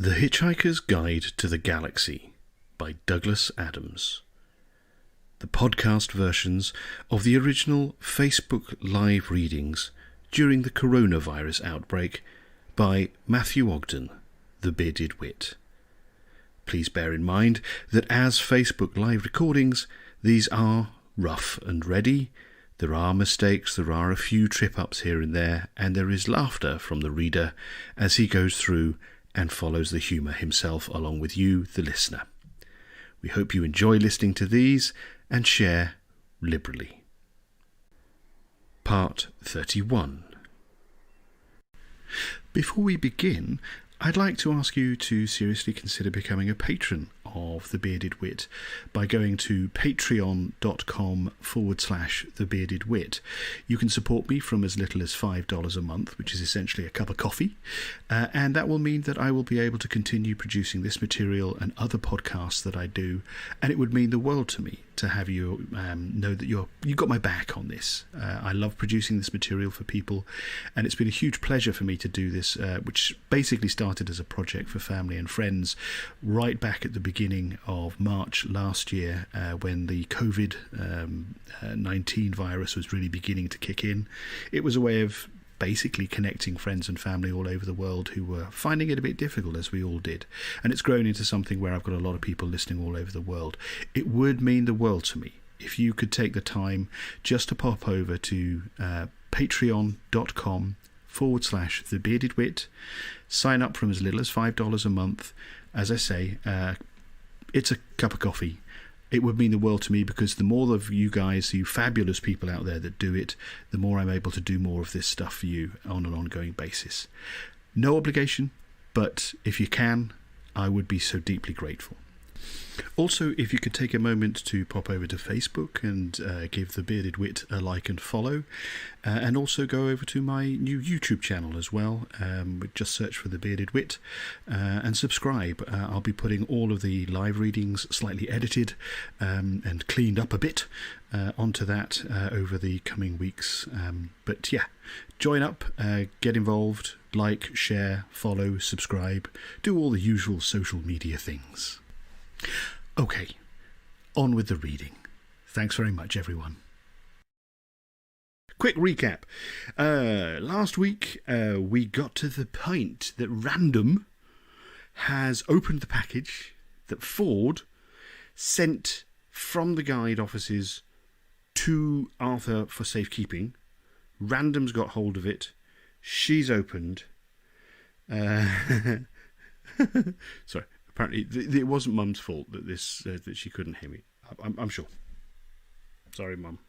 The Hitchhiker's Guide to the Galaxy by Douglas Adams. The podcast versions of the original Facebook live readings during the coronavirus outbreak by Matthew Ogden, the Bearded Wit. Please bear in mind that as Facebook live recordings, these are rough and ready. There are mistakes, there are a few trip-ups here and there, and there is laughter from the reader as he goes through and follows the humour himself along with you, the listener. We hope you enjoy listening to these and share liberally. Part 31. Before we begin, I'd like to ask you to seriously consider becoming a patron of The Bearded Wit by going to patreon.com/thebeardedwit. You can support me from as little as $5 a month, which is essentially a cup of coffee, and that will mean that I will be able to continue producing this material and other podcasts that I do, and it would mean the world to me to have you know that you've got my back on this. I love producing this material for people, and it's been a huge pleasure for me to do this, which basically started as a project for family and friends right back at the beginning of March last year, when the COVID-19 virus was really beginning to kick in. It was a way of basically connecting friends and family all over the world who were finding it a bit difficult, as we all did. And it's grown into something where I've got a lot of people listening all over the world. It would mean the world to me if you could take the time just to pop over to patreon.com/thebeardedwit, sign up from as little as $5 a month. As I say, it's a cup of coffee. It would mean the world to me, because the more of you guys, you fabulous people out there that do it, the more I'm able to do more of this stuff for you on an ongoing basis. No obligation, but if you can, I would be so deeply grateful. Also, if you could take a moment to pop over to Facebook and give The Bearded Wit a like and follow, and also go over to my new YouTube channel as well. Just search for The Bearded Wit and subscribe. I'll be putting all of the live readings, slightly edited and cleaned up a bit, onto that over the coming weeks. But yeah, join up, get involved, like, share, follow, subscribe, do all the usual social media things. Okay, on with the reading. Thanks very much, everyone. Quick recap. Last week, we got to the point that Random has opened the package that Ford sent from the guide offices to Arthur for safekeeping. Random's got hold of it. She's opened. Sorry. Apparently, it wasn't Mum's fault that that she couldn't hear me. I'm sure. Sorry, Mum.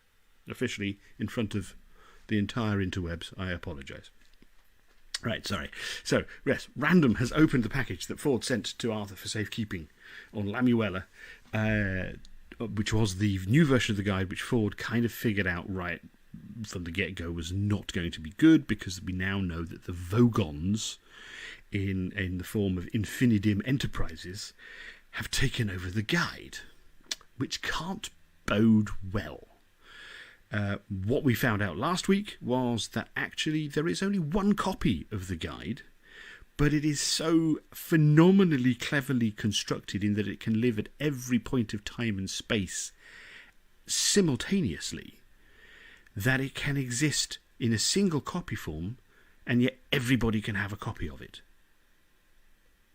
Officially, in front of the entire interwebs, I apologise. Right, sorry. So, yes, Random has opened the package that Ford sent to Arthur for safekeeping on Lamuella, which was the new version of the guide, which Ford kind of figured out right from the get-go was not going to be good, because we now know that the Vogons, in the form of Infinidim Enterprises, have taken over the guide, which can't bode well. What we found out last week was that actually there is only one copy of the guide, but it is so phenomenally cleverly constructed in that it can live at every point of time and space simultaneously, that it can exist in a single copy form, and yet everybody can have a copy of it.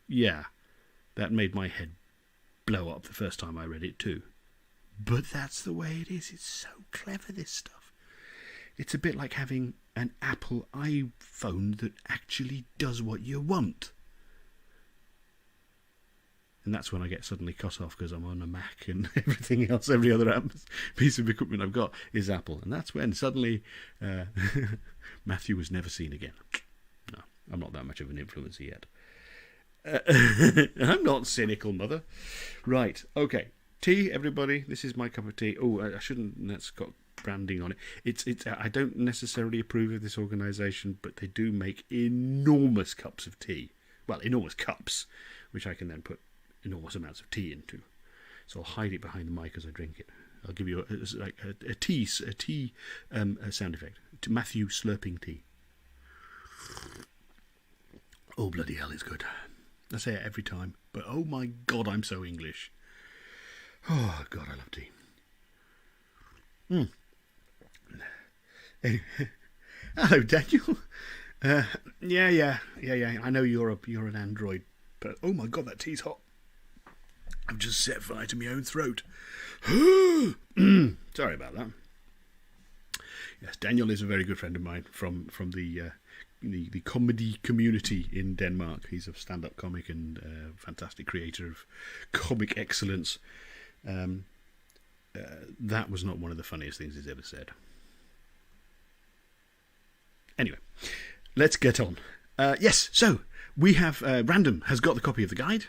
Yeah, that made my head blow up the first time I read it too. But that's the way it is. It's so clever, this stuff. It's a bit like having an Apple iPhone that actually does what you want. And that's when I get suddenly cut off, because I'm on a Mac and everything else, every other piece of equipment I've got is Apple. And that's when suddenly Matthew was never seen again. No, I'm not that much of an influencer yet. I'm not cynical, Mother. Right, okay. Tea, everybody. This is my cup of tea. Oh, I shouldn't. That's got branding on it. It's. I don't necessarily approve of this organisation, but they do make enormous cups of tea. Well, enormous cups, which I can then put enormous amounts of tea into. So I'll hide it behind the mic as I drink it. I'll give you a tea sound effect. Matthew slurping tea. Oh, bloody hell, it's good. I say it every time, but oh my God, I'm so English. Oh God, I love tea. Anyway. Hello, Daniel. Yeah. I know you're an android, but oh my God, that tea's hot. I've just set fire to my own throat. Sorry about that. Yes, Daniel is a very good friend of mine from the comedy community in Denmark. He's a stand-up comic and fantastic creator of comic excellence. That was not one of the funniest things he's ever said. Anyway, let's get on. Yes, so we have Random has got the copy of the guide,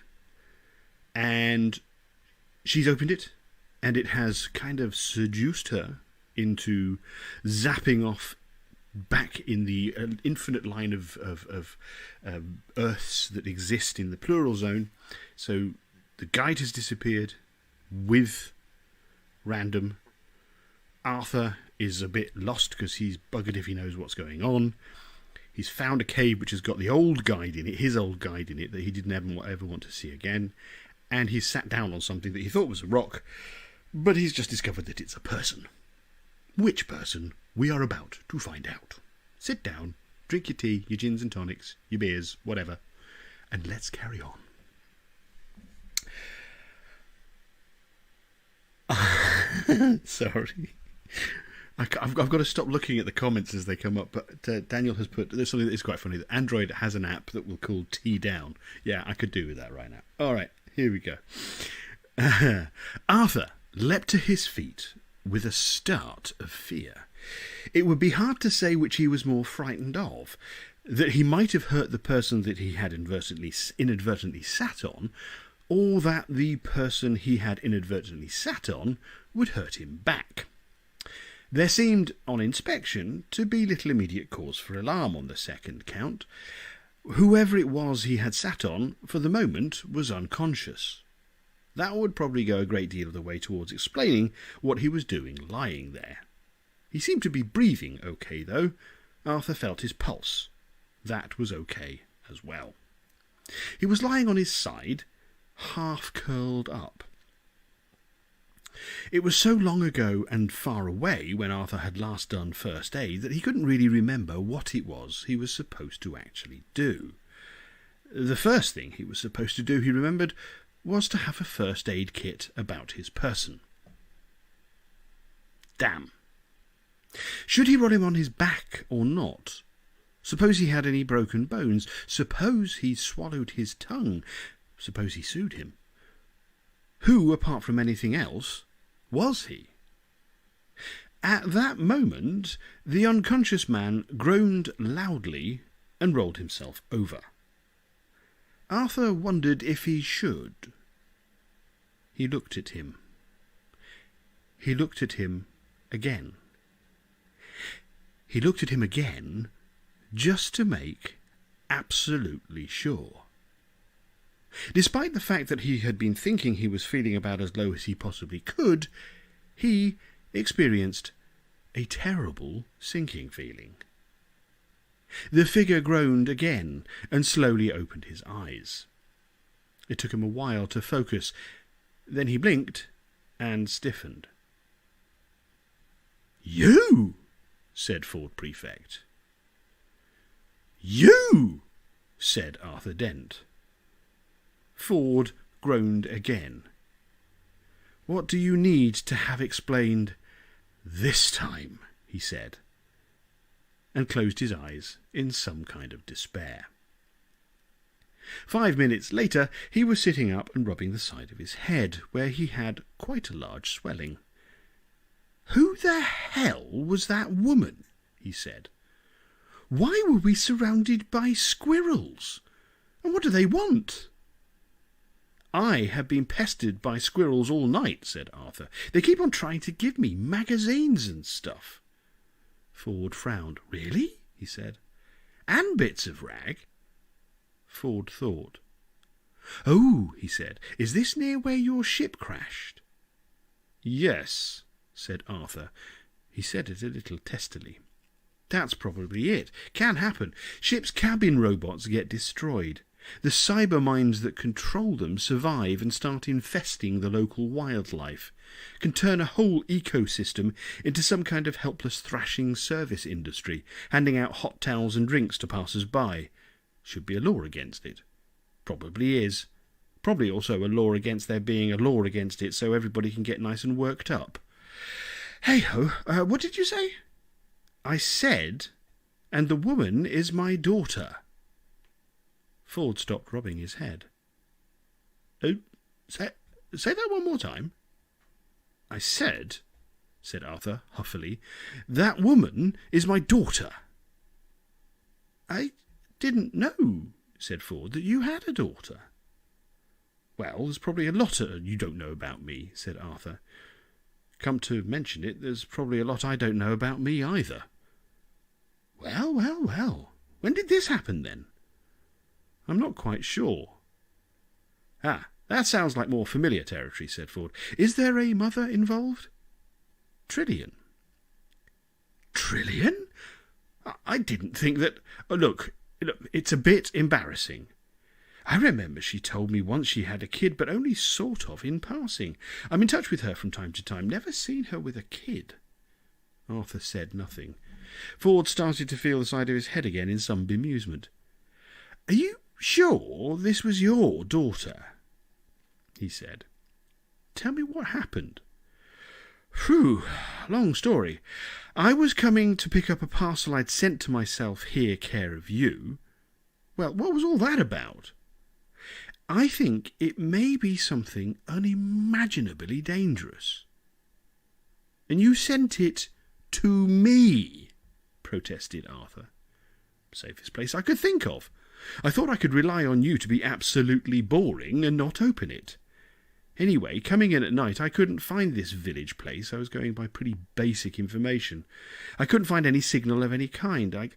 and she's opened it, and it has kind of seduced her into zapping off back in the infinite line of Earths that exist in the plural zone. So the guide has disappeared with Random. Arthur is a bit lost because he's buggered if he knows what's going on. He's found a cave which has got the old guide in it, his old guide in it, that he didn't ever want to see again. And he's sat down on something that he thought was a rock, but he's just discovered that it's a person. Which person we are about to find out. Sit down, drink your tea, your gins and tonics, your beers, whatever, and let's carry on. Sorry. I've got to stop looking at the comments as they come up, but Daniel has put, there's something that is quite funny, that Android has an app that will call Tea Down. Yeah, I could do with that right now. All right, here we go. Arthur leapt to his feet with a start of fear. It would be hard to say which he was more frightened of, that he might have hurt the person that he had inadvertently sat on, or that the person he had inadvertently sat on would hurt him back. There seemed, on inspection, to be little immediate cause for alarm on the second count. Whoever it was he had sat on, for the moment, was unconscious. That would probably go a great deal of the way towards explaining what he was doing lying there. He seemed to be breathing okay, though. Arthur felt his pulse. That was okay as well. He was lying on his side, half curled up. It was so long ago and far away when Arthur had last done first aid that he couldn't really remember what it was he was supposed to actually do. The first thing he was supposed to do, he remembered, was to have a first aid kit about his person. Damn. Should he roll him on his back or not? Suppose he had any broken bones? Suppose he swallowed his tongue? Suppose he sued him? Who, apart from anything else, was he? At that moment, the unconscious man groaned loudly and rolled himself over. Arthur wondered if he should. He looked at him. He looked at him again. He looked at him again just to make absolutely sure. Despite the fact that he had been thinking he was feeling about as low as he possibly could, he experienced a terrible sinking feeling. The figure groaned again and slowly opened his eyes. It took him a while to focus. Then he blinked and stiffened. "You!" said Ford Prefect. "You!" said Arthur Dent. Ford groaned again. "What do you need to have explained this time?" he said, and closed his eyes in some kind of despair. 5 minutes later, he was sitting up and rubbing the side of his head, where he had quite a large swelling. "Who the hell was that woman?" he said. "Why were we surrounded by squirrels? And what do they want?" "I have been pestered by squirrels all night," said Arthur. "They keep on trying to give me magazines and stuff." Ford frowned. "Really?" he said. "And bits of rag?" Ford thought. "Oh," he said, "is this near where your ship crashed?" "Yes," said Arthur. He said it a little testily. "That's probably it. Can happen. Ship's cabin robots get destroyed. The cyber minds that control them survive and start infesting the local wildlife, can turn a whole ecosystem into some kind of helpless thrashing service industry, handing out hot towels and drinks to passers-by. Should be a law against it. Probably is. Probably also a law against there being a law against it, so everybody can get nice and worked up. Hey-ho, what did you say? I said, and the woman is my daughter. Ford stopped rubbing his head. Oh, say that one more time. I said, said Arthur huffily, that woman is my daughter. I didn't know, said Ford, that you had a daughter. Well, there's probably a lot you don't know about me, said Arthur. Come to mention it, there's probably a lot I don't know about me either. Well, well, well. When did this happen, then? I'm not quite sure. Ah, that sounds like more familiar territory, said Ford. Is there a mother involved? Trillian. Trillian? I didn't think that... Look, it's a bit embarrassing. I remember she told me once she had a kid, but only sort of in passing. I'm in touch with her from time to time. Never seen her with a kid. Arthur said nothing. Ford started to feel the side of his head again in some bemusement. Are you sure this was your daughter? He said. Tell me what happened. Phew, long story. I was coming to pick up a parcel I'd sent to myself here care of you. Well, what was all that about? I think it may be something unimaginably dangerous. And you sent it to me, protested Arthur. Safest place I could think of. I thought I could rely on you to be absolutely boring and not open it. Anyway, coming in at night, I couldn't find this village place. I was going by pretty basic information. I couldn't find any signal of any kind. I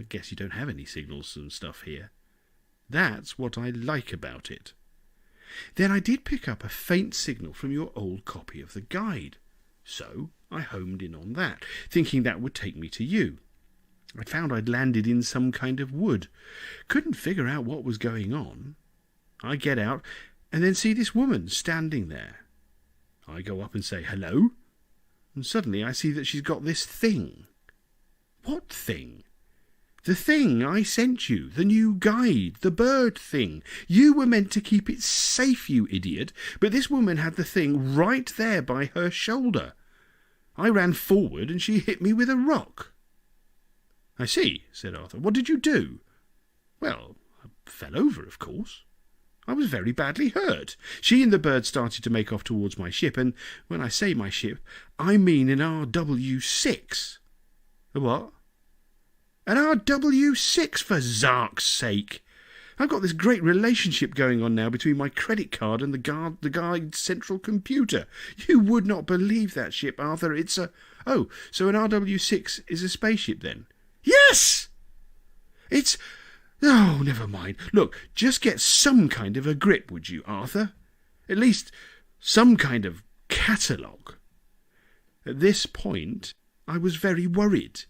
guess you don't have any signals and stuff here. That's what I like about it. Then I did pick up a faint signal from your old copy of the guide. So I homed in on that, thinking that would take me to you. I found I'd landed in some kind of wood. Couldn't figure out what was going on. I get out and then see this woman standing there. I go up and say hello, and suddenly I see that she's got this thing. What thing? The thing I sent you, the new guide, the bird thing. You were meant to keep it safe, you idiot, but this woman had the thing right there by her shoulder. I ran forward and she hit me with a rock. I see, said Arthur. What did you do? Well, I fell over, of course. I was very badly hurt. She and the bird started to make off towards my ship, and when I say my ship, I mean an RW6. A what? An RW6, for Zark's sake. I've got this great relationship going on now between my credit card and the guide's central computer. You would not believe that ship, Arthur. It's a... Oh, so an RW6 is a spaceship, then? Yes! It's... Oh, never mind. Look, just get some kind of a grip, would you, Arthur? At least some kind of catalogue. At this point, I was very worried,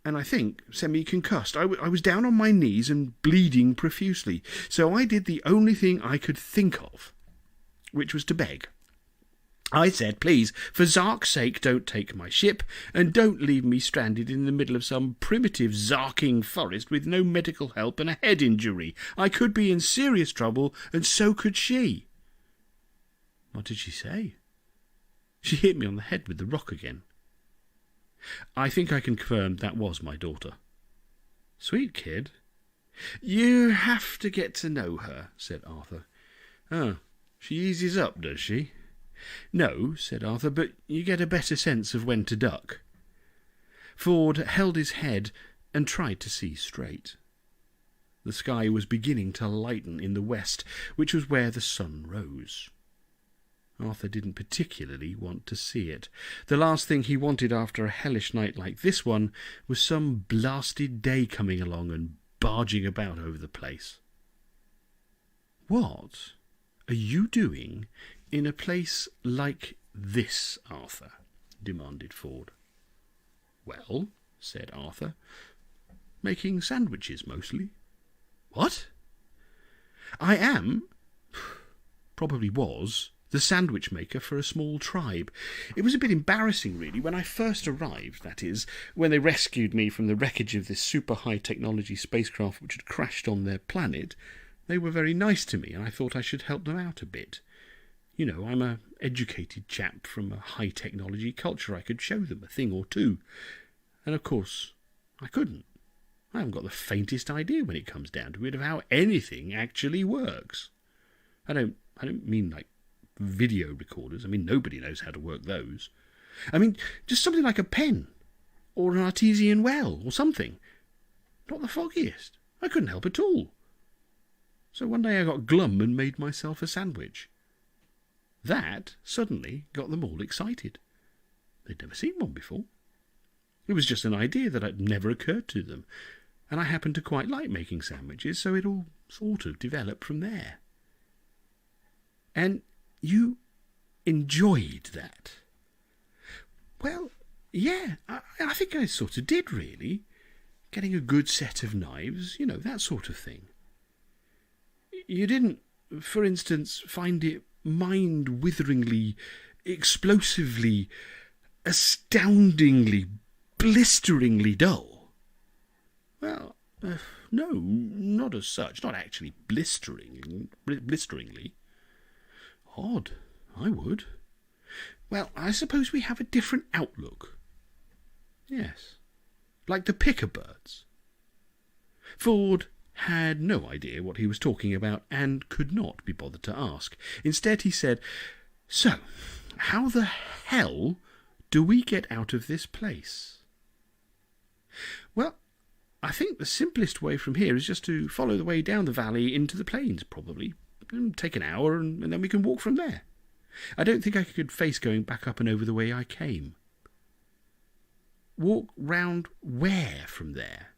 and I think semi-concussed. I was down on my knees and bleeding profusely, so I did the only thing I could think of, which was to beg. I said, please, for Zark's sake, don't take my ship, and don't leave me stranded in the middle of some primitive Zarking forest with no medical help and a head injury. I could be in serious trouble, and so could she. What did she say? She hit me on the head with the rock again. I think I can confirm that was my daughter. Sweet kid. You have to get to know her, said Arthur. Oh, she eases up, does she? No, said Arthur, but you get a better sense of when to duck. Ford held his head and tried to see straight. The sky was beginning to lighten in the west, which was where the sun rose. Arthur didn't particularly want to see it. The last thing he wanted after a hellish night like this one was some blasted day coming along and barging about over the place. What are you doing in a place like this, Arthur? Demanded Ford. Well, said Arthur, making sandwiches mostly. What? I am, probably was, the sandwich maker for a small tribe. It was a bit embarrassing, really, when I first arrived, that is, when they rescued me from the wreckage of this super high-technology spacecraft which had crashed on their planet. They were very nice to me, and I thought I should help them out a bit. You know, I'm an educated chap from a high-technology culture. I could show them a thing or two. And, of course, I couldn't. I haven't got the faintest idea when it comes down to it of how anything actually works. I don't mean like video recorders. I mean, nobody knows how to work those. I mean, just something like a pen or an artesian well or something. Not the foggiest. I couldn't help at all. So one day I got glum and made myself a sandwich. That suddenly got them all excited. They'd never seen one before. It was just an idea that had never occurred to them, and I happened to quite like making sandwiches, so it all sort of developed from there. And you enjoyed that? Well, yeah, I think I sort of did, really. Getting a good set of knives, you know, that sort of thing. You didn't, for instance, find it mind-witheringly, explosively, astoundingly, blisteringly dull? Well, no, not as such. Not actually blisteringly. Odd, I would. Well, I suppose we have a different outlook. Yes, like the picker-birds. Ford had no idea what he was talking about and could not be bothered to ask. Instead, he said, "So, how the hell do we get out of this place?" Well, I think the simplest way from here is just to follow the way down the valley into the plains, probably. Take an hour, and then we can walk from there. I don't think I could face going back up and over the way I came. Walk round where from there?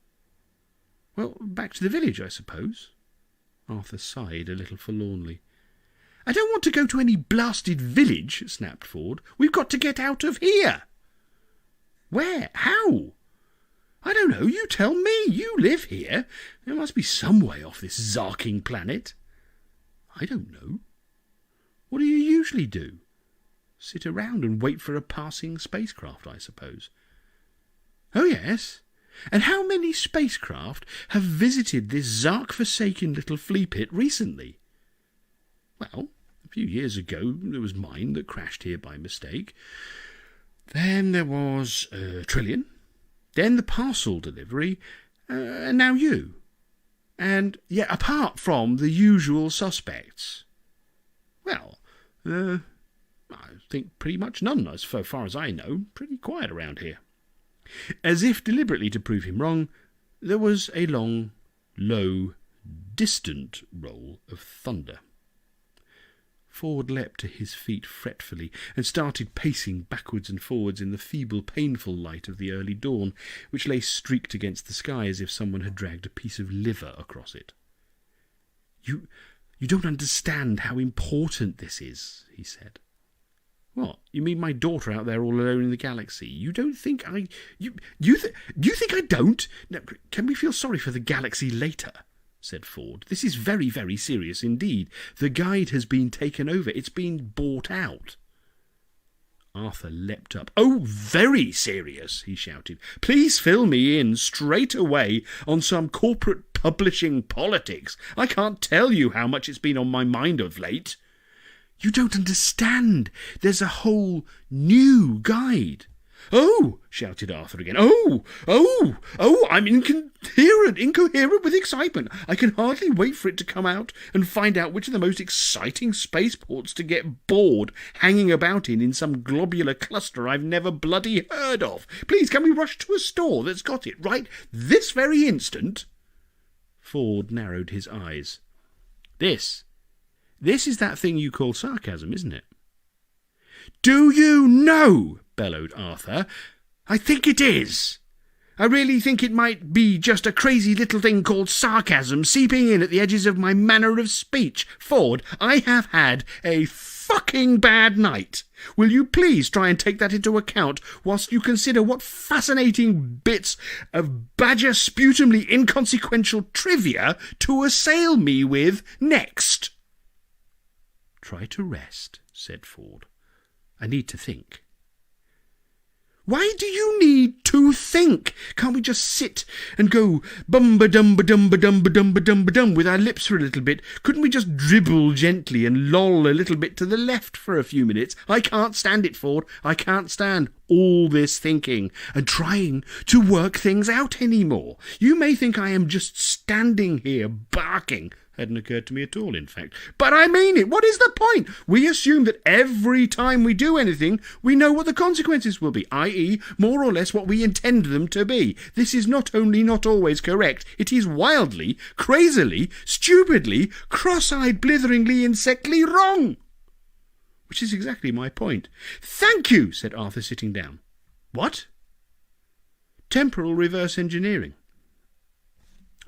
Well, back to the village, I suppose. Arthur sighed a little forlornly. "I don't want to go to any blasted village," snapped Ford. "We've got to get out of here." "Where? How?" "I don't know. You tell me. You live here. There must be some way off this zarking planet." "I don't know." "What do you usually do?" "Sit around and wait for a passing spacecraft, I suppose." "Oh, yes. And how many spacecraft have visited this zark-forsaken little flea pit recently?" "Well, a few years ago there was mine that crashed here by mistake. Then there was Trillion. Then the parcel delivery. And now you. And, yeah, apart from the usual suspects." "Well, I think pretty much none, as far as I know. Pretty quiet around here." As if deliberately to prove him wrong, there was a long, low, distant roll of thunder. Ford leapt to his feet fretfully and started pacing backwards and forwards in the feeble, painful light of the early dawn, which lay streaked against the sky as if someone had dragged a piece of liver across it. You don't understand how important this is," he said. "What? You mean my daughter out there all alone in the galaxy? You don't think I... You think I don't? Now, can we feel sorry for the galaxy later?" said Ford. "This is very, very serious indeed. The guide has been taken over. It's been bought out." Arthur leapt up. "Oh, very serious," he shouted. "Please fill me in straight away on some corporate publishing politics. I can't tell you how much it's been on my mind of late." "You don't understand. There's a whole new guide." "Oh!" shouted Arthur again. Oh, I'm incoherent with excitement. I can hardly wait for it to come out and find out which of the most exciting spaceports to get bored hanging about in some globular cluster I've never bloody heard of. Please, can we rush to a store that's got it right this very instant?" Ford narrowed his eyes. This is that thing you call sarcasm, isn't it?" "Do you know?" bellowed Arthur. "I think it is. I really think it might be just a crazy little thing called sarcasm seeping in at the edges of my manner of speech. Ford, I have had a fucking bad night. Will you please try and take that into account whilst you consider what fascinating bits of badger sputumly inconsequential trivia to assail me with next? Try to rest, said Ford. I need to think. Why do you need to think? Can't we just sit and go bum-ba-dum-ba-dum-ba-dum-ba-dum-ba-dum with our lips for a little bit? Couldn't we just dribble gently and loll a little bit to the left for a few minutes? I can't stand it, Ford. I can't stand all this thinking and trying to work things out anymore. You may think I am just standing here barking. Hadn't occurred to me at all, in fact. But I mean it. What is the point? We assume that every time we do anything, we know what the consequences will be, i.e., more or less what we intend them to be. This is not only not always correct, it is wildly, crazily, stupidly, cross-eyed, blitheringly, insectly wrong. Which is exactly my point. Thank you, said Arthur, sitting down. What? Temporal reverse engineering.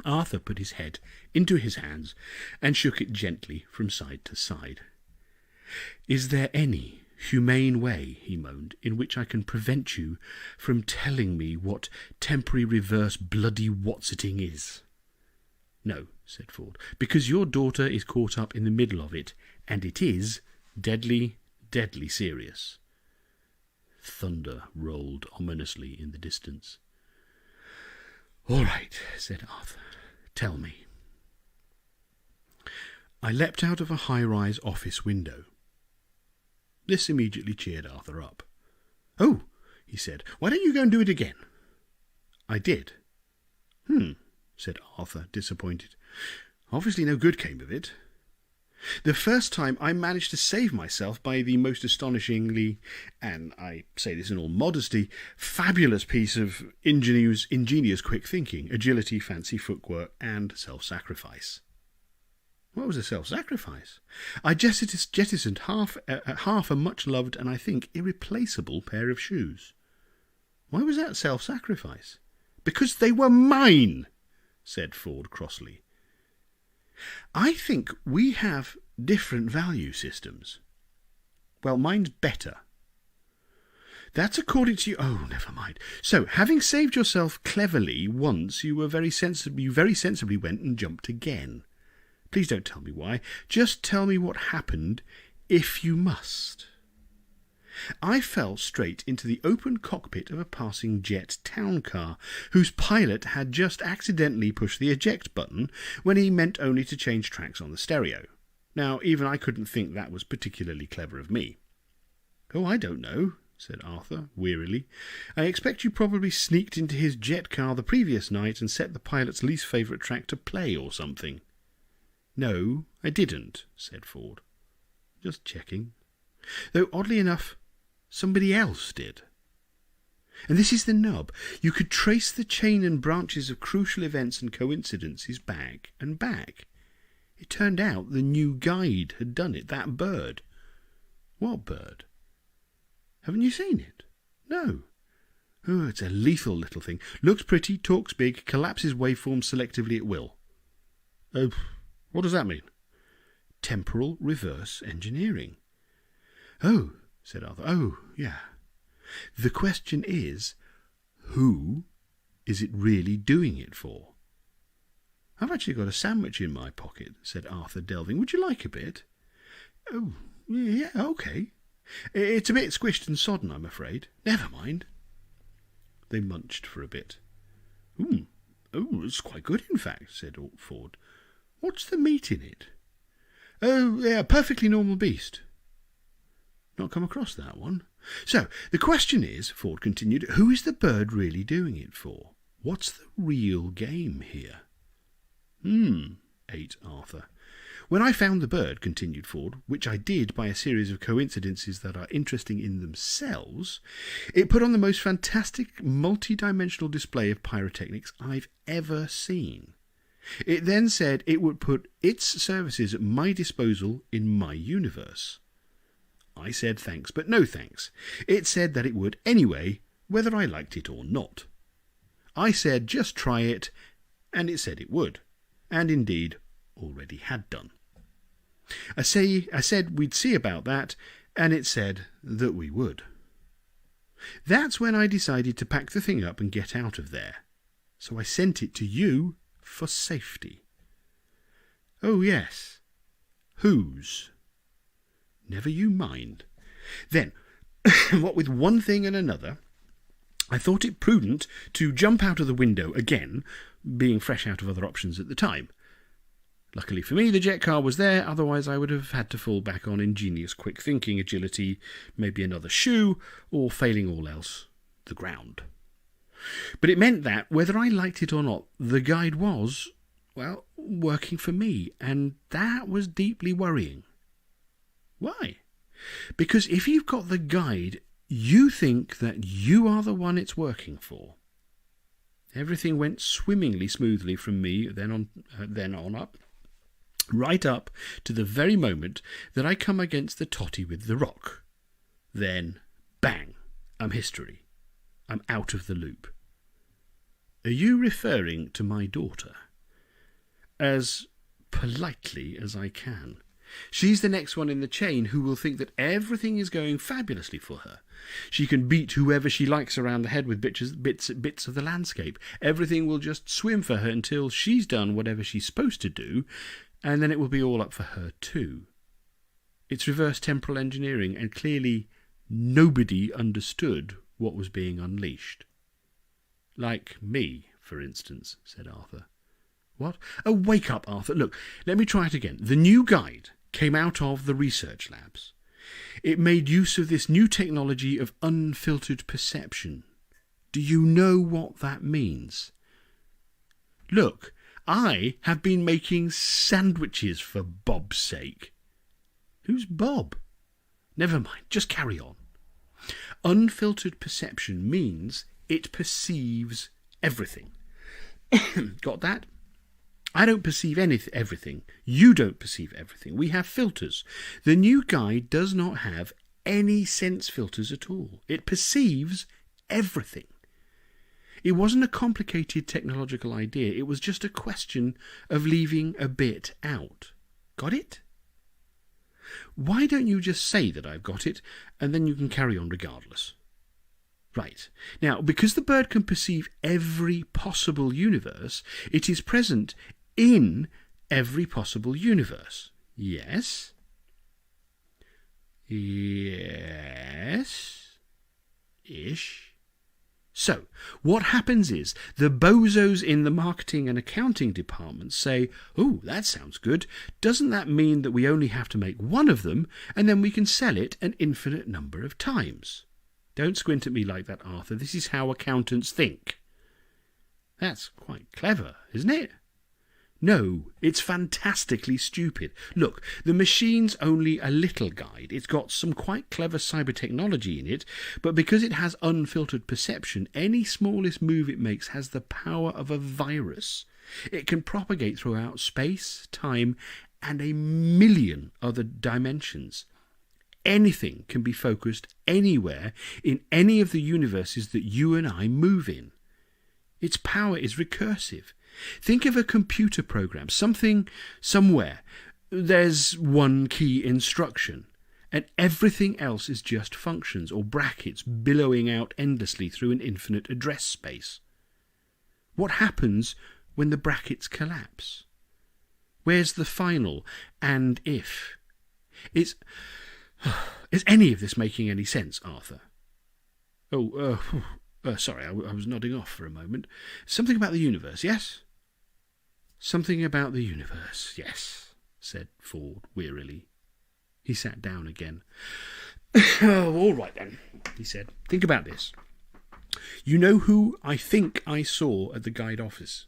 Arthur put his head into his hands and shook it gently from side to side. Is there any humane way, he moaned, in which I can prevent you from telling me what temporary reverse bloody what's-itting is? No, said Ford, because your daughter is caught up in the middle of it, and it is deadly, deadly serious. Thunder rolled ominously in the distance. All right, said Arthur. Tell me. I leapt out of a high-rise office window. This immediately cheered Arthur up. Oh, he said, why don't you go and do it again? I did. Said Arthur, disappointed. Obviously no good came of it. The first time I managed to save myself by the most astonishingly, and I say this in all modesty, fabulous piece of ingenious quick thinking, agility, fancy footwork, and self-sacrifice. What was a self-sacrifice? I jettisoned half a much-loved and I think irreplaceable pair of shoes. Why was that self-sacrifice? Because they were mine, said Ford crossly. I think we have different value systems. Well, mine's better. That's according to you. Oh, never mind. So, having saved yourself cleverly once, you very sensibly went and jumped again. Please don't tell me why. Just tell me what happened, if you must. I fell straight into the open cockpit of a passing jet town car, whose pilot had just accidentally pushed the eject button when he meant only to change tracks on the stereo. Now, even I couldn't think that was particularly clever of me. Oh, I don't know, said Arthur, wearily. I expect you probably sneaked into his jet car the previous night and set the pilot's least favourite track to play or something. No, I didn't, said Ford. Just checking. Though, oddly enough, somebody else did. And this is the nub. You could trace the chain and branches of crucial events and coincidences back and back. It turned out the new guide had done it, that bird. What bird? Haven't you seen it? No. Oh, it's a lethal little thing. Looks pretty, talks big, collapses waveforms selectively at will. Oh, what does that mean? Temporal reverse engineering. Oh, said Arthur. Oh, yeah. The question is, who is it really doing it for? I've actually got a sandwich in my pocket, said Arthur, delving. Would you like a bit? Oh, yeah, okay. It's a bit squished and sodden, I'm afraid. Never mind. They munched for a bit. Oh, it's quite good, in fact, said Ford. What's the meat in it? Oh, yeah, perfectly normal beast. Not come across that one. So, the question is, Ford continued, who is the bird really doing it for? What's the real game here? Ate Arthur. When I found the bird, continued Ford, which I did by a series of coincidences that are interesting in themselves, it put on the most fantastic multidimensional display of pyrotechnics I've ever seen. It then said it would put its services at my disposal in my universe. I said thanks, but no thanks. It said that it would anyway, whether I liked it or not. I said, just try it, and it said it would, and indeed already had done. I said we'd see about that, and it said that we would. That's when I decided to pack the thing up and get out of there. So I sent it to you for safety. Oh, yes. Whose? Never you mind. Then, what with one thing and another, I thought it prudent to jump out of the window again, being fresh out of other options at the time. Luckily for me, the jet car was there, otherwise I would have had to fall back on ingenious quick thinking, agility, maybe another shoe, or failing all else, the ground. But it meant that, whether I liked it or not, the guide was, well, working for me, and that was deeply worrying. Why? Because if you've got the guide, you think that you are the one it's working for. Everything went swimmingly smoothly from me then on up, right up to the very moment that I come against the totty with the rock. Then, bang, I'm history. I'm out of the loop. Are you referring to my daughter? As politely as I can. She's the next one in the chain who will think that everything is going fabulously for her. She can beat whoever she likes around the head with bits of the landscape. Everything will just swim for her until she's done whatever she's supposed to do, and then it will be all up for her too. It's reverse temporal engineering, and clearly nobody understood what was being unleashed. Like me, for instance, said Arthur. What? Oh, wake up, Arthur. Look, let me try it again. The new guide came out of the research labs. It made use of this new technology of unfiltered perception. Do you know what that means? Look, I have been making sandwiches for Bob's sake. Who's Bob? Never mind, just carry on. Unfiltered perception means it perceives everything. Got that? I don't perceive everything. You don't perceive everything. We have filters. The new guide does not have any sense filters at all. It perceives everything. It wasn't a complicated technological idea. It was just a question of leaving a bit out. Got it? Why don't you just say that I've got it, and then you can carry on regardless? Right. Now, because the bird can perceive every possible universe, it is present in every possible universe. Yes? Yes? Ish? So, what happens is, the bozos in the marketing and accounting departments say, oh, that sounds good. Doesn't that mean that we only have to make one of them, and then we can sell it an infinite number of times? Don't squint at me like that, Arthur. This is how accountants think. That's quite clever, isn't it? No, it's fantastically stupid. Look, the machine's only a little guide. It's got some quite clever cyber technology in it, but because it has unfiltered perception, any smallest move it makes has the power of a virus. It can propagate throughout space, time, and a million other dimensions. Anything can be focused anywhere in any of the universes that you and I move in. Its power is recursive. Think of a computer program, something, somewhere. There's one key instruction, and everything else is just functions or brackets billowing out endlessly through an infinite address space. What happens when the brackets collapse? Where's the final and if? Is any of this making any sense, Arthur? Sorry, I was nodding off for a moment. Something about the universe, yes? Something about the universe, yes, said Ford wearily. He sat down again. All right then, he said. Think about this. You know who I think I saw at the guide office?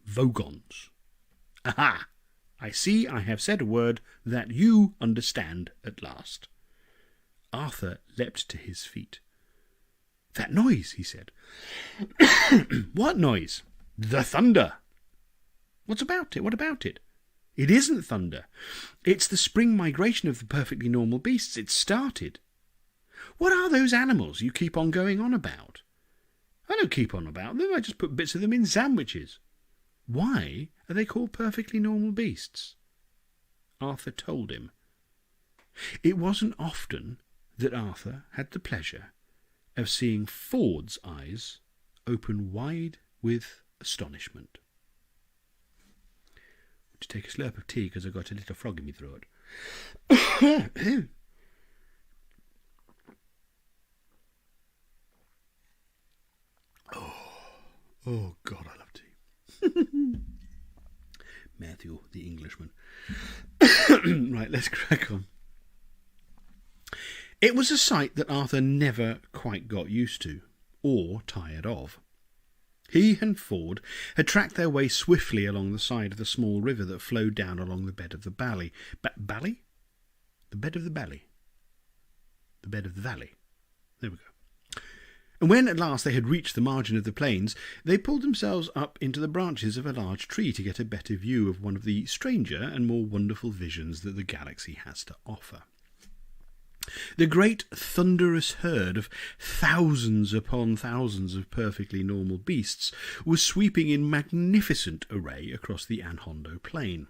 Vogons. Aha! I see I have said a word that you understand at last. Arthur leapt to his feet. That noise, he said. What noise? The thunder. What about it? It isn't thunder. It's the spring migration of the perfectly normal beasts. It's started. What are those animals you keep on going on about? I don't keep on about them. I just put bits of them in sandwiches. Why are they called perfectly normal beasts? Arthur told him. It wasn't often that Arthur had the pleasure of seeing Ford's eyes open wide with astonishment. To take a slurp of tea because I've got a little frog in my throat. Oh, God, I love tea. Matthew, the Englishman. Right, let's crack on. It was a sight that Arthur never quite got used to, or tired of. He and Ford had tracked their way swiftly along the side of the small river that flowed down along the bed of the valley. Bally? The bed of the valley. The bed of the valley. There we go. And when at last they had reached the margin of the plains, they pulled themselves up into the branches of a large tree to get a better view of one of the stranger and more wonderful visions that the galaxy has to offer. The great thunderous herd of thousands upon thousands of perfectly normal beasts was sweeping in magnificent array across the Anhondo plain.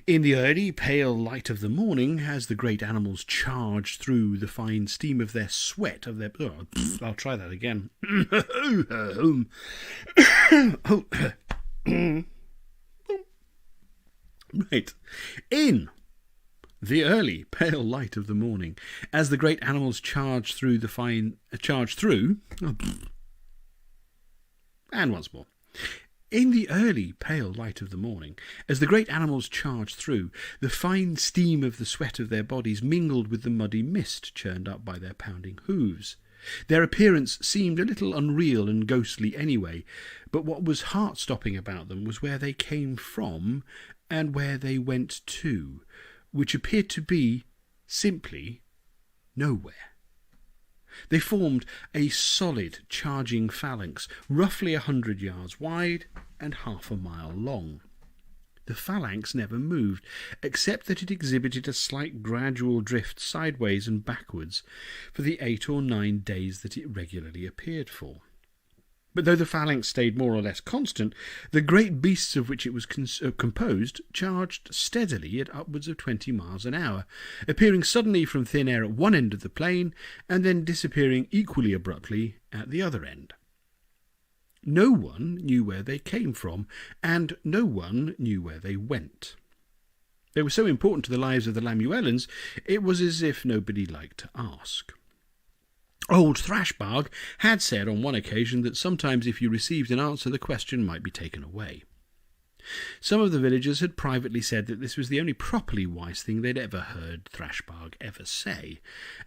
In the early pale light of the morning, as the great animals charged through the fine steam of their sweat, I'll try that again. Right. In the early pale light of the morning, as the great animals charged through, and once more. In the early pale light of the morning, as the great animals charged through, the fine steam of the sweat of their bodies mingled with the muddy mist churned up by their pounding hooves. Their appearance seemed a little unreal and ghostly anyway, but what was heart-stopping about them was where they came from and where they went to, which appeared to be simply nowhere. They formed a solid charging phalanx, roughly 100 yards wide and half a mile long. The phalanx never moved, except that it exhibited a slight gradual drift sideways and backwards for the 8 or 9 days that it regularly appeared for. But though the phalanx stayed more or less constant, the great beasts of which it was composed charged steadily at upwards of 20 miles an hour, appearing suddenly from thin air at one end of the plain, and then disappearing equally abruptly at the other end. No one knew where they came from, and no one knew where they went. They were so important to the lives of the Lamuellans, it was as if nobody liked to ask. Old Thrashbarg had said on one occasion that sometimes if you received an answer, the question might be taken away. Some of the villagers had privately said that this was the only properly wise thing they'd ever heard Thrashbarg ever say,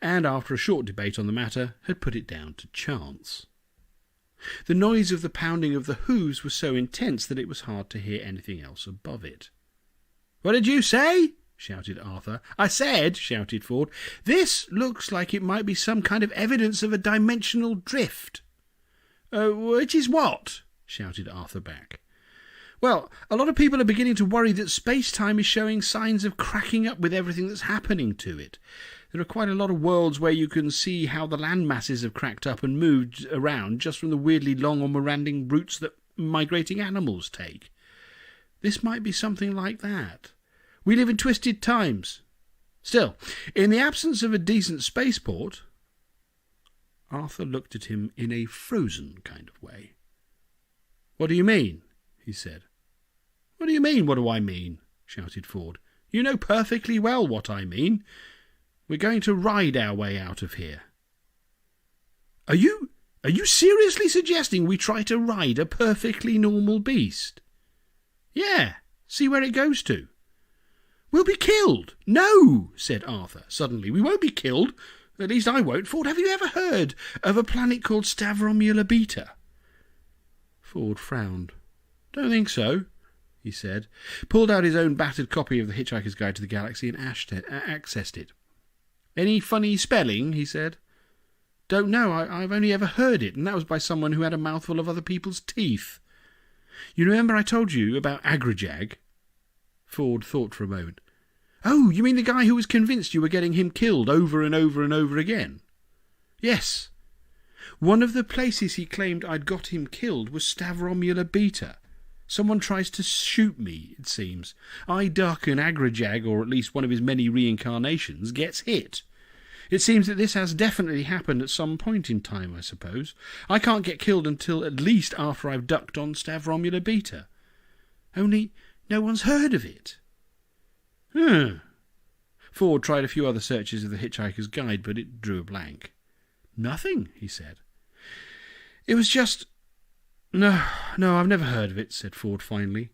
and after a short debate on the matter, had put it down to chance. The noise of the pounding of the hooves was so intense that it was hard to hear anything else above it. "What did you say?" shouted Arthur. "I said," shouted Ford, "this looks like it might be some kind of evidence of a dimensional drift." "Which is what?" shouted Arthur back. "Well, a lot of people are beginning to worry that space-time is showing signs of cracking up with everything that's happening to it. There are quite a lot of worlds where you can see how the land masses have cracked up and moved around just from the weirdly long or meandering routes that migrating animals take. This might be something like that. We live in twisted times. Still, in the absence of a decent spaceport..." Arthur looked at him in a frozen kind of way. "What do you mean?" he said. "What do you mean, what do I mean?" shouted Ford. "You know perfectly well what I mean. We're going to ride our way out of here." Are you seriously suggesting we try to ride a perfectly normal beast?" "Yeah, see where it goes to." "We'll be killed." "No," said Arthur suddenly. "We won't be killed. At least I won't. Ford, have you ever heard of a planet called Stavromula Beta?" Ford frowned. "Don't think so," he said, pulled out his own battered copy of the Hitchhiker's Guide to the Galaxy and accessed it. "Any funny spelling?" he said. "Don't know. I've only ever heard it, and that was by someone who had a mouthful of other people's teeth. You remember I told you about Agrajag?" Ford thought for a moment. "Oh, you mean the guy who was convinced you were getting him killed over and over and over again?" "Yes." One of the places he claimed I'd got him killed was Stavromula Beta. Someone tries to shoot me, it seems. I duck and Agrajag, or at least one of his many reincarnations, gets hit. It seems that this has definitely happened at some point in time, I suppose. I can't get killed until at least after I've ducked on Stavromula Beta. Only no one's heard of it. Ford tried a few other searches of the Hitchhiker's Guide, but it drew a blank. Nothing, he said. It was just... No, I've never heard of it, said Ford finally.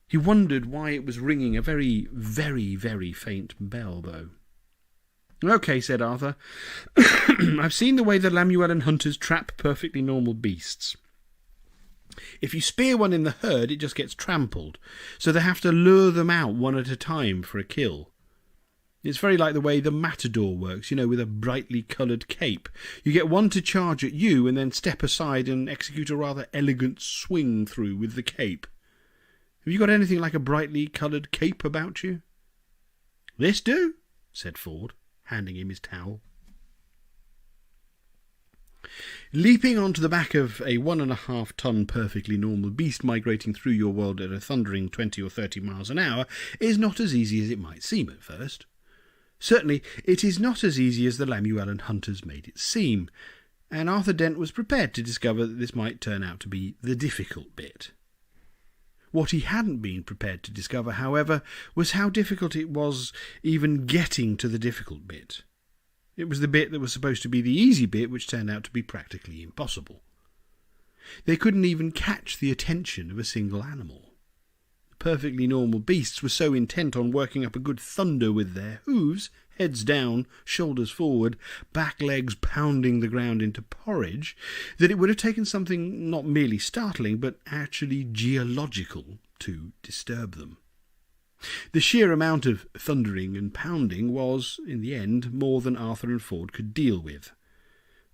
He wondered why it was ringing a very, very, very faint bell, though. OK, said Arthur. I've seen the way the Lamuellan hunters trap perfectly normal beasts. If you spear one in the herd, it just gets trampled, so they have to lure them out one at a time for a kill. It's very like the way the matador works, with a brightly coloured cape. You get one to charge at you and then step aside and execute a rather elegant swing through with the cape. Have you got anything like a brightly coloured cape about you? This do, said Ford, handing him his towel. Leaping onto the back of a 1.5-ton perfectly normal beast migrating through your world at a thundering 20 or 30 miles an hour is not as easy as it might seem at first. Certainly, it is not as easy as the Lamuellan hunters made it seem, and Arthur Dent was prepared to discover that this might turn out to be the difficult bit. What he hadn't been prepared to discover, however, was how difficult it was even getting to the difficult bit. It was the bit that was supposed to be the easy bit, which turned out to be practically impossible. They couldn't even catch the attention of a single animal. The perfectly normal beasts were so intent on working up a good thunder with their hooves, heads down, shoulders forward, back legs pounding the ground into porridge, that it would have taken something not merely startling, but actually geological to disturb them. The sheer amount of thundering and pounding was, in the end, more than Arthur and Ford could deal with.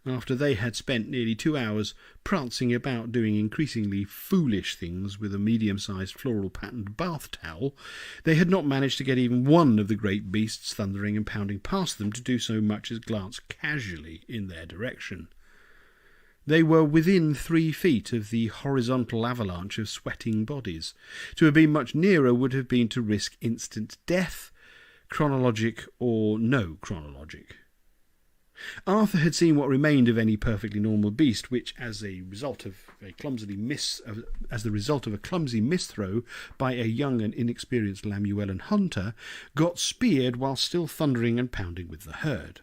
After they had spent nearly 2 hours prancing about doing increasingly foolish things with a medium-sized floral-patterned bath towel, they had not managed to get even one of the great beasts thundering and pounding past them to do so much as glance casually in their direction. They were within 3 feet of the horizontal avalanche of sweating bodies. To have been much nearer would have been to risk instant death, chronologic or no chronologic. Arthur had seen what remained of any perfectly normal beast, which, as the result of a clumsy misthrow by a young and inexperienced Lamuellan hunter, got speared while still thundering and pounding with the herd.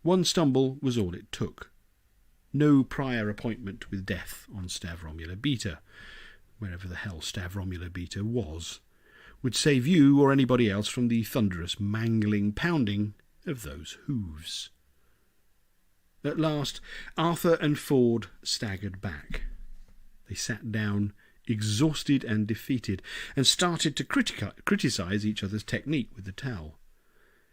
One stumble was all it took. No prior appointment with death on Stavromula Beta, wherever the hell Stavromula Beta was, would save you or anybody else from the thunderous, mangling pounding of those hooves. At last, Arthur and Ford staggered back. They sat down, exhausted and defeated, and started to criticise each other's technique with the towel.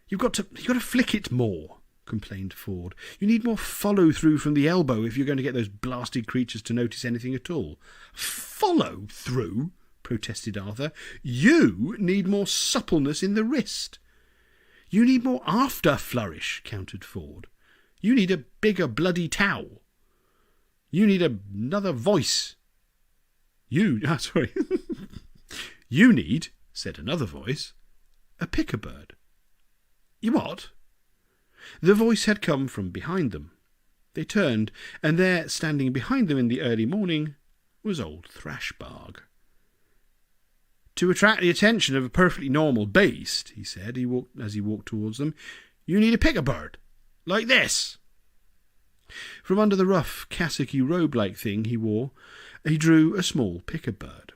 You've got to flick it more, complained Ford. You need more follow-through from the elbow if you're going to get those blasted creatures to notice anything at all. Follow-through? Protested Arthur. You need more suppleness in the wrist. You need more after-flourish, countered Ford. You need a bigger bloody towel. You need another voice. You need, said another voice, a pick-a-bird. You what? The voice had come from behind them. They turned, and there, standing behind them in the early morning, was old Thrashbarg. To attract the attention of a perfectly normal beast, he said, as he walked towards them, you need a pick-a-bird, like this. From under the rough, cassocky robe-like thing he wore, he drew a small pick-a-bird.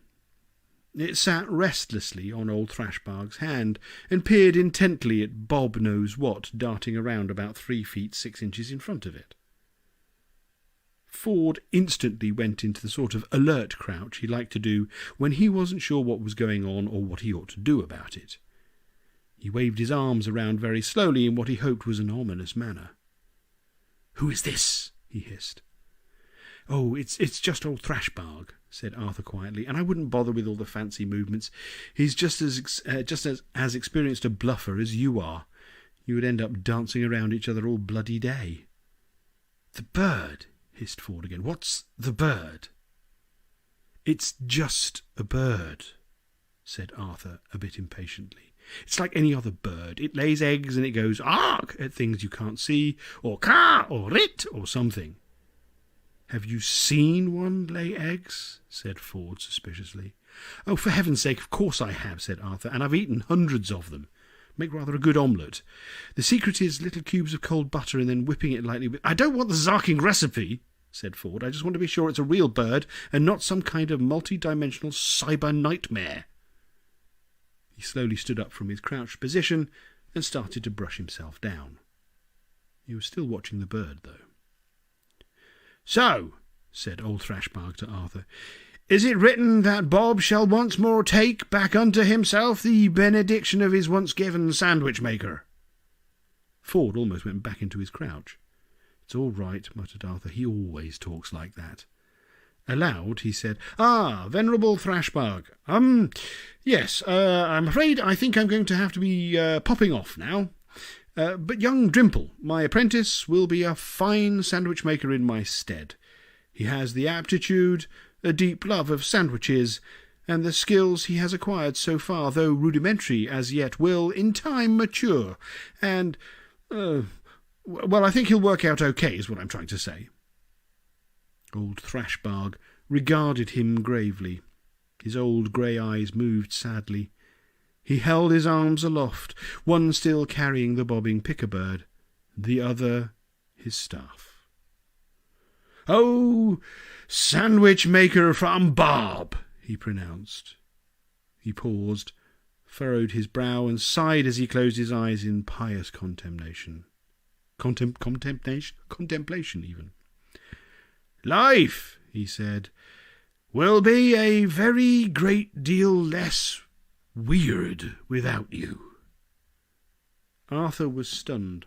It sat restlessly on old Thrashbarg's hand, and peered intently at Bob-knows-what darting around about 3 feet 6 inches in front of it. Ford instantly went into the sort of alert crouch he liked to do when he wasn't sure what was going on or what he ought to do about it. He waved his arms around very slowly in what he hoped was an ominous manner. "Who is this?" he hissed. "Oh, it's just old Thrashbarg," said Arthur quietly, "and I wouldn't bother with all the fancy movements. He's just as experienced a bluffer as you are. You would end up dancing around each other all bloody day." "The bird," hissed Ford again. "What's the bird?" "It's just a bird," said Arthur a bit impatiently. "It's like any other bird. It lays eggs and it goes ark at things you can't see, or caw, or rit, or something." "Have you seen one lay eggs?" said Ford suspiciously. "Oh, for heaven's sake, of course I have," said Arthur, "and I've eaten hundreds of them. Make rather a good omelette. The secret is little cubes of cold butter and then whipping it lightly with—" "I don't want the zarking recipe," said Ford. "I just want to be sure it's a real bird and not some kind of multi-dimensional cyber nightmare." He slowly stood up from his crouched position and started to brush himself down. He was still watching the bird, though. "So," said old Thrashbarg to Arthur, "is it written that Bob shall once more take back unto himself the benediction of his once given sandwich-maker?" Ford almost went back into his crouch. "It's all right," muttered Arthur. "He always talks like that." Aloud he said, "Venerable Thrashbarg, yes, I'm afraid I think I'm going to have to be popping off now. But young Drimple, my apprentice, will be a fine sandwich-maker in my stead. He has the aptitude, a deep love of sandwiches, and the skills he has acquired so far, though rudimentary as yet, will in time mature, and, well, I think he'll work out okay, is what I'm trying to say." Old Thrashbarg regarded him gravely. His old grey eyes moved sadly. He held his arms aloft, one still carrying the bobbing picker-bird, the other his staff. "Oh, sandwich-maker from Bob," he pronounced. He paused, furrowed his brow, and sighed as he closed his eyes in pious contemplation. Contemplation, even. "Life," he said, "will be a very great deal less weird without you." Arthur was stunned.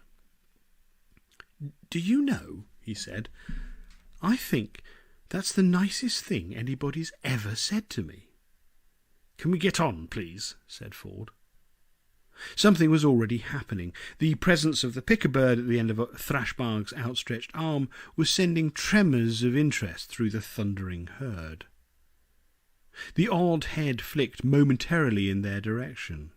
"Do you know," he said, "I think that's the nicest thing anybody's ever said to me." "Can we get on, please?" said Ford. Something was already happening. The presence of the picker-bird at the end of Thrashbarg's outstretched arm was sending tremors of interest through the thundering herd. The odd head flicked momentarily in their direction.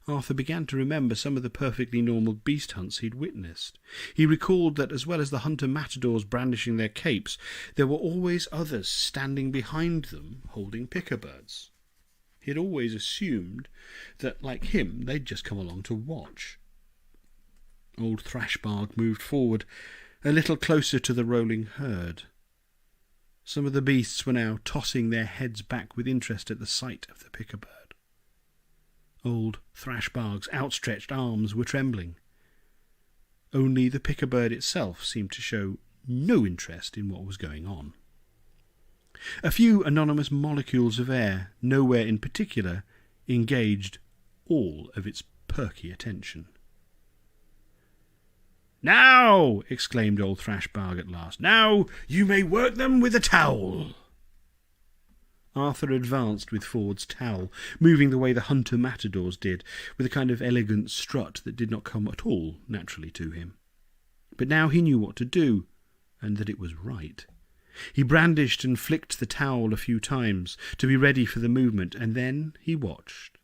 Arthur began to remember some of the perfectly normal beast hunts he'd witnessed. He recalled that as well as the hunter-matadors brandishing their capes, there were always others standing behind them holding picker-birds. He had always assumed that, like him, they'd just come along to watch. Old Thrashbarg moved forward, a little closer to the rolling herd. Some of the beasts were now tossing their heads back with interest at the sight of the picker-bird. Old Thrashbarg's outstretched arms were trembling. Only the picker-bird itself seemed to show no interest in what was going on. A few anonymous molecules of air, nowhere in particular, engaged all of its perky attention. "Now," exclaimed old Thrashbarg at last, "now you may work them with a towel." Arthur advanced with Ford's towel, moving the way the hunter-matadors did, with a kind of elegant strut that did not come at all naturally to him. But now he knew what to do, and that it was right. He brandished and flicked the towel a few times, to be ready for the movement, and then he watched.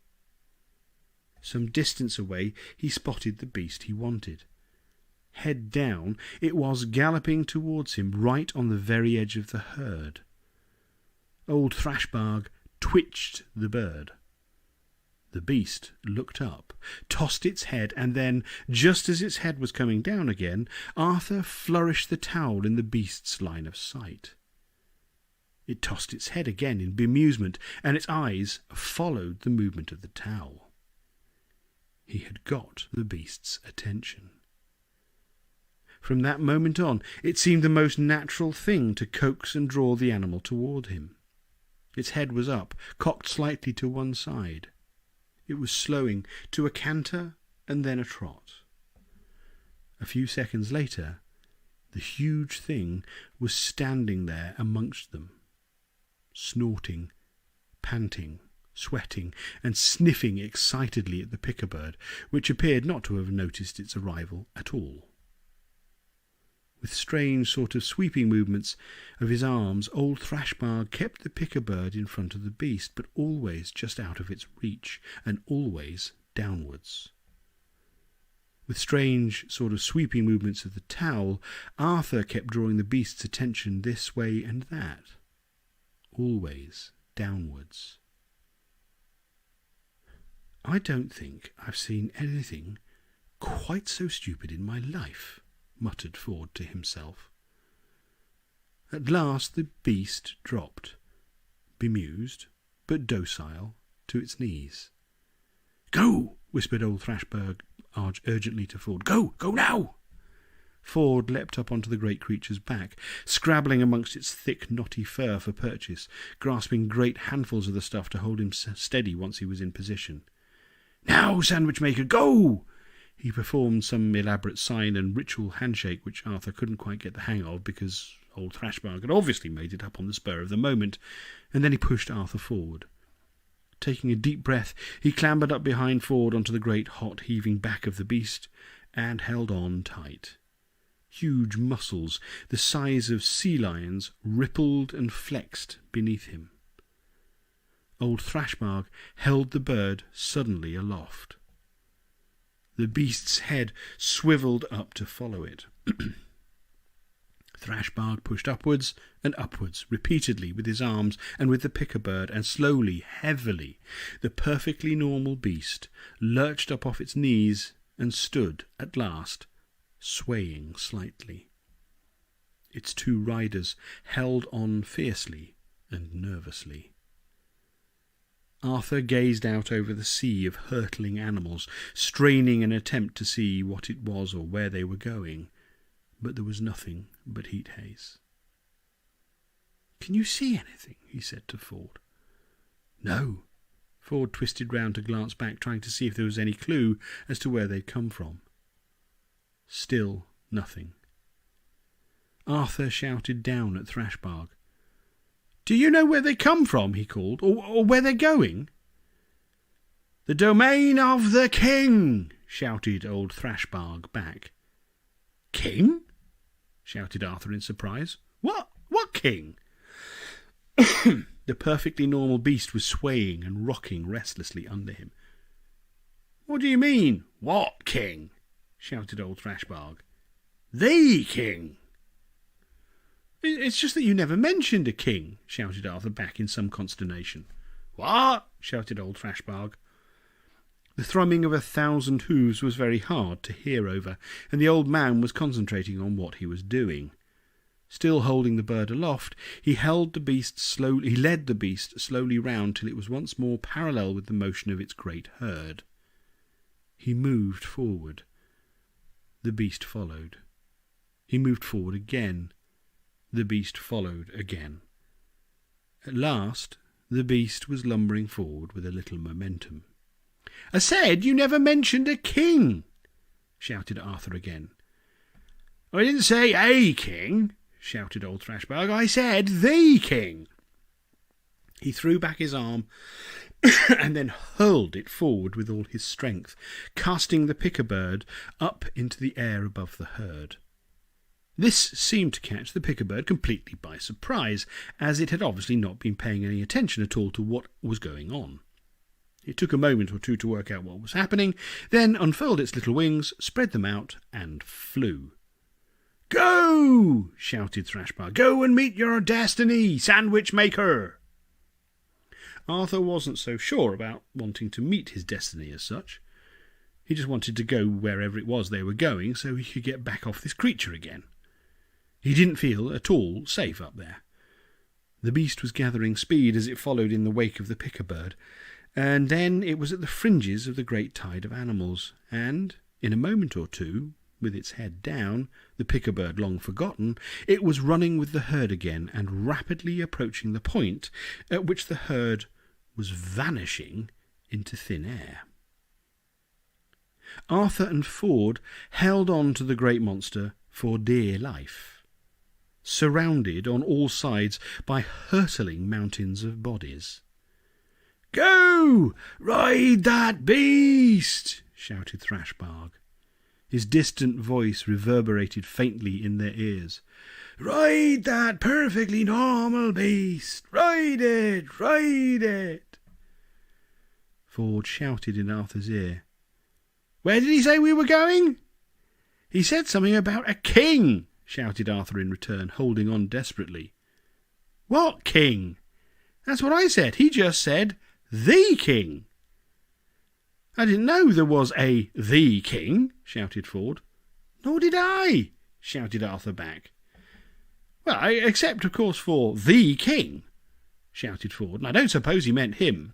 Some distance away he spotted the beast he wanted. Head down, it was galloping towards him, right on the very edge of the herd. Old Thrashbarg twitched the bird. The beast looked up, tossed its head, and then, just as its head was coming down again, Arthur flourished the towel in the beast's line of sight. It tossed its head again in bemusement, and its eyes followed the movement of the towel. He had got the beast's attention. From that moment on, it seemed the most natural thing to coax and draw the animal toward him. Its head was up, cocked slightly to one side. It was slowing to a canter and then a trot. A few seconds later, the huge thing was standing there amongst them, snorting, panting, sweating, and sniffing excitedly at the picker-bird, which appeared not to have noticed its arrival at all. With strange sort of sweeping movements of his arms, old Thrashbarg kept the picker-bird in front of the beast, but always just out of its reach, and always downwards. With strange sort of sweeping movements of the towel, Arthur kept drawing the beast's attention this way and that, always downwards. "I don't think I've seen anything quite so stupid in my life," muttered Ford to himself. At last the beast dropped, bemused but docile, to its knees. "Go!" whispered old Thrashbarg urgently to Ford. "Go! Go now!" Ford leapt up onto the great creature's back, scrabbling amongst its thick, knotty fur for purchase, grasping great handfuls of the stuff to hold him steady once he was in position. "Now, sandwich maker, go!" He performed some elaborate sign and ritual handshake which Arthur couldn't quite get the hang of because old Thrashbarg had obviously made it up on the spur of the moment, and then he pushed Arthur forward. Taking a deep breath, he clambered up behind Ford onto the great hot heaving back of the beast and held on tight. Huge muscles, the size of sea lions, rippled and flexed beneath him. Old Thrashbarg held the bird suddenly aloft. The beast's head swivelled up to follow it. Thrashbarg pushed upwards and upwards, repeatedly with his arms and with the picker-bird, and slowly, heavily, the perfectly normal beast lurched up off its knees and stood, at last, swaying slightly. Its two riders held on fiercely and nervously. Arthur gazed out over the sea of hurtling animals, straining an attempt to see what it was or where they were going, but there was nothing but heat haze. "Can you see anything?" he said to Ford. "No." Ford twisted round to glance back, trying to see if there was any clue as to where they'd come from. Still nothing. Arthur shouted down at Thrashbarg. "Do you know where they come from?" he called, or where they're going?" "The domain of the king!" shouted old Thrashbarg back. "King?" shouted Arthur in surprise. What king?" The perfectly normal beast was swaying and rocking restlessly under him. "What do you mean, what king?" shouted old Thrashbarg. "The king!" "It's just that you never mentioned a king," shouted Arthur back in some consternation. "What?" shouted old Thrashbarg. The thrumming of 1,000 hooves was very hard to hear over, and the old man was concentrating on what he was doing. Still holding the bird aloft, he led the beast slowly round till it was once more parallel with the motion of its great herd. He moved forward. The beast followed. He moved forward again. The beast followed again. At last, the beast was lumbering forward with a little momentum. "I said you never mentioned a king," shouted Arthur again. "I didn't say a king," shouted old Thrashbarg. "I said the king." He threw back his arm and then hurled it forward with all his strength, casting the picker-bird up into the air above the herd. This seemed to catch the picker-bird completely by surprise, as it had obviously not been paying any attention at all to what was going on. It took a moment or two to work out what was happening, then unfurled its little wings, spread them out, and flew. "Go!" shouted Thrashbarg. "Go and meet your destiny, sandwich maker!" Arthur wasn't so sure about wanting to meet his destiny as such. He just wanted to go wherever it was they were going so he could get back off this creature again. He didn't feel at all safe up there. The beast was gathering speed as it followed in the wake of the picker-bird, and then it was at the fringes of the great tide of animals, and, in a moment or two, with its head down, the picker-bird long forgotten, it was running with the herd again and rapidly approaching the point at which the herd was vanishing into thin air. Arthur and Ford held on to the great monster for dear life, surrounded on all sides by hurtling mountains of bodies. "Go! Ride that beast!" shouted Thrashbarg. His distant voice reverberated faintly in their ears. "Ride that perfectly normal beast! Ride it! Ride it!" Ford shouted in Arthur's ear. "Where did he say we were going?" "He said something about a king," shouted Arthur in return, holding on desperately. "What king?" "That's what I said. He just said, the king." "I didn't know there was a the king," shouted Ford. "Nor did I," shouted Arthur back. "Well, except, of course, for the king," shouted Ford, "and I don't suppose he meant him."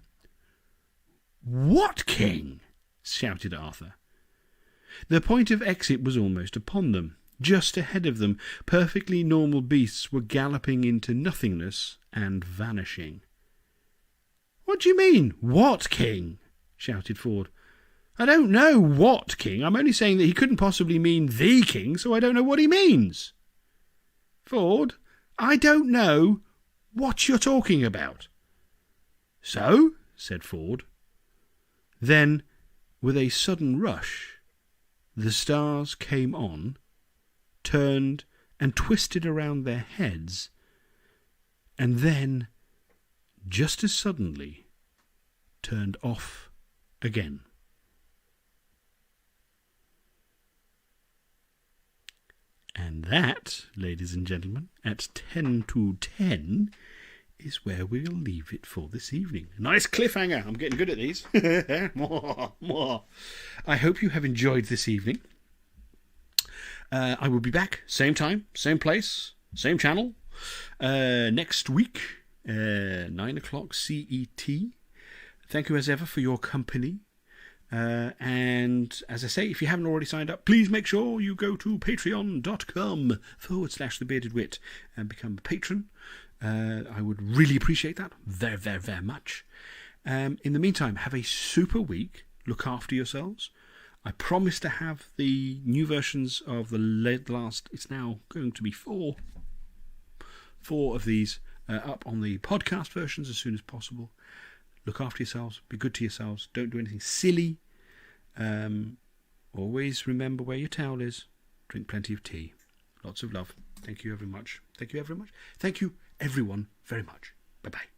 "What king?" shouted Arthur. The point of exit was almost upon them. Just ahead of them, perfectly normal beasts were galloping into nothingness and vanishing. "What do you mean, what king?" shouted Ford. "I don't know what king. I'm only saying that he couldn't possibly mean the king, so I don't know what he means." "Ford, I don't know what you're talking about." "So?" said Ford. Then, with a sudden rush, the stars came on, turned and twisted around their heads, and then, just as suddenly, turned off again. And that, ladies and gentlemen, at 10 to 10, is where we'll leave it for this evening. Nice cliffhanger. I'm getting good at these. More. I hope you have enjoyed this evening. I will be back, same time, same place, same channel, next week, 9 o'clock CET. Thank you as ever for your company. And as I say, if you haven't already signed up, please make sure you go to patreon.com/thebeardedwit and become a patron. I would really appreciate that very, very, very much. In the meantime, have a super week. Look after yourselves. I promise to have the new versions of the last, it's now going to be four of these up on the podcast versions as soon as possible. Look after yourselves. Be good to yourselves. Don't do anything silly. Always remember where your towel is. Drink plenty of tea. Lots of love. Thank you very much. Thank you very much. Thank you, everyone, very much. Bye-bye.